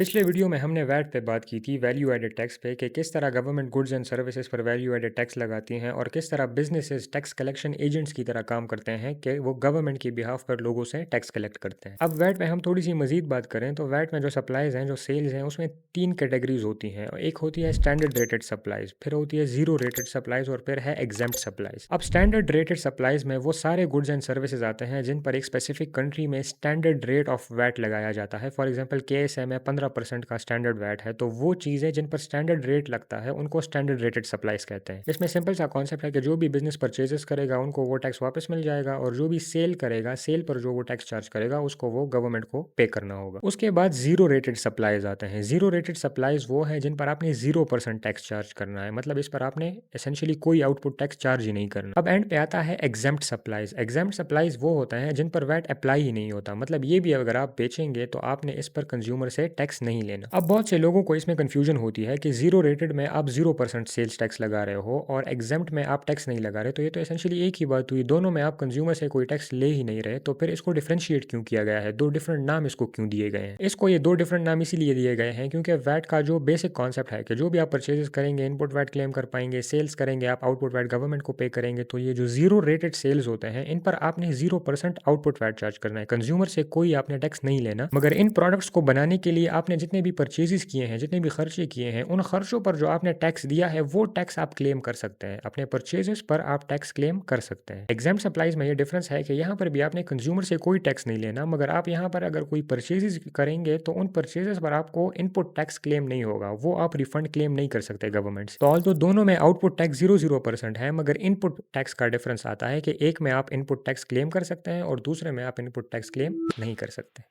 पिछले वीडियो में हमने वैट पे बात की थी, वैल्यू एडेड टैक्स पे, कि किस तरह गवर्नमेंट गुड्स एंड सर्विसेज पर वैल्यू एडेड टैक्स लगाती हैं और किस तरह बिजनेसेस टैक्स कलेक्शन एजेंट्स की तरह काम करते हैं कि वो गवर्नमेंट की बिहाफ पर लोगों से टैक्स कलेक्ट करते हैं। अब वैट में हम थोड़ी सी मजीद बात करें तो वैट में जो सप्लाईज हैं, जो सेल्स हैं, उसमें तीन कैटेगरीज होती हैं। एक होती है स्टैंडर्ड रेटेड सप्लाईज, फिर होती है जीरो रेटेड सप्लाईज और फिर है एग्जाम्प्ट सप्लाईज। अब स्टैंडर्ड रेटेड सप्लाईज में वो सारे गुड्स एंड सर्विसेज आते हैं जिन पर एक स्पेसिफिक कंट्री में स्टैंडर्ड रेट ऑफ वैट लगाया जाता है। फॉर एग्जाम्पल KSA में 15% का स्टैंडर्ड वैट है, तो वो चीज़ें जिन पर स्टैंडर्ड रेट लगता है उनको स्टैंडर्ड रेटेड सप्लाईज कहते हैं। इसमें सिंपल सा कॉन्सेप्ट है कि जो भी बिजनेस परचेजेस करेगा उनको वो टैक्स वापस मिल जाएगा, और जो भी सेल करेगा, सेल पर जो वो टैक्स चार्ज करेगा उसको वो गवर्नमेंट को पे करना होगा। उसके बाद जीरो रेटेड सप्लाईज आते हैं। जीरो रेटेड सप्लाईज वो है जिन पर आपने 0% टैक्स चार्ज करना है, मतलब इस पर आपने एसेंशियली कोई आउटपुट टैक्स चार्ज ही नहीं करना। अब एंड पे आता है एग्जाम्प्ट सप्लाईज। एग्जाम्प्ट सप्लाईज वो होता है जिन पर वैट अप्लाई ही नहीं होता, मतलब ये भी अगर आप बेचेंगे तो आपने इस पर कंज्यूमर से टैक्स नहीं लेना। अब बहुत से लोगों को इसमें कंफ्यूजन होती है कि जीरो रेटेड में आप 0% सेल्स टैक्स लगा रहे हो और एग्जाम्प्ट में आप टैक्स नहीं लगा रहे, तो ये तो एसेंशियली एक ही बात हुई। दोनों में आप कंज्यूमर से कोई टैक्स ले ही नहीं रहे, तो फिर इसको डिफरेंशिएट क्यों किया गया है? दो डिफरेंट नाम इसको क्यों दिए गए हैं? इसको ये दो डिफरेंट नाम इसीलिए दिए गए हैं क्योंकि वैट का जो बेसिक कॉन्सेप्ट है कि जो भी आप परचेजेस करेंगे इनपुट वैट क्लेम कर पाएंगे, सेल्स करेंगे आप आउटपुट वैट गवर्नमेंट को पे करेंगे। तो ये जो जीरो रेटेड सेल्स होते हैं इन पर आपने 0% आउटपुट वैट चार्ज करना है, कंज्यूमर से कोई आपने टैक्स नहीं लेना। मगर इन प्रोडक्ट्स को बनाने के लिए आपने जितने भी परचेजेस किए हैं, जितने भी खर्चे किए हैं, उन खर्चों पर जो आपने टैक्स दिया है वो टैक्स आप क्लेम कर सकते हैं। अपने परचेजेस पर आप टैक्स क्लेम कर सकते हैं। एग्जाम्प्ट सप्लाईज में ये डिफरेंस है कि यहाँ पर भी आपने कंज्यूमर से कोई टैक्स नहीं लेना, मगर आप यहाँ पर अगर कोई परचेजेस करेंगे तो उन परचेजेस पर आपको इनपुट टैक्स क्लेम नहीं होगा, वो आप रिफंड क्लेम नहीं कर सकते गवर्नमेंट से। तो ऑल तो दोनों में आउटपुट टैक्स 0% है, मगर इनपुट टैक्स का डिफरेंस आता है कि एक में आप इनपुट टैक्स क्लेम कर सकते हैं और दूसरे में आप इनपुट टैक्स क्लेम नहीं कर सकते।